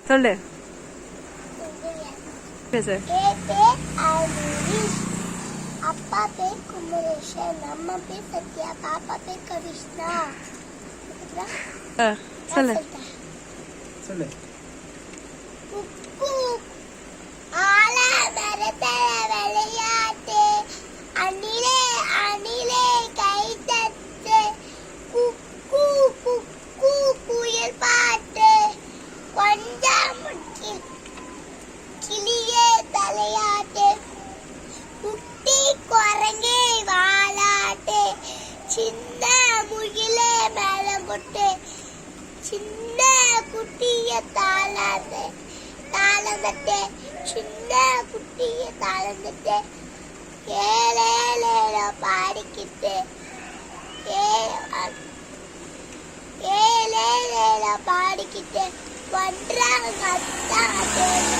சொல்லு. பேசு. அப்பா பேர் குமரேஷன், அம்மா பேர் சத்யா, பாப்பா பேர் கவிஷ்ணா. சொல்லு. சொல்லு. ஆல மரத்தல விளையாட்டு, அணிலே அணிலே கை தட்டு, குக்கு குக்கு குயில் பாட்டு, கொஞ்சம் கிளியே தலையாட்டு, குட்டி குரங்கே வாலாட்டு, சின்ன முகிலே மேலமுட்டு, சின்ன குட்டிய தாளாட்டு தாளந்தட்டு, சின்ன குட்டிய தாளந்தட்டு, ஏழேழோ பாடிக்கிட்டு, ஏழேழோ பாடிக்கிட்டு ஒன்றாக கத்தாது.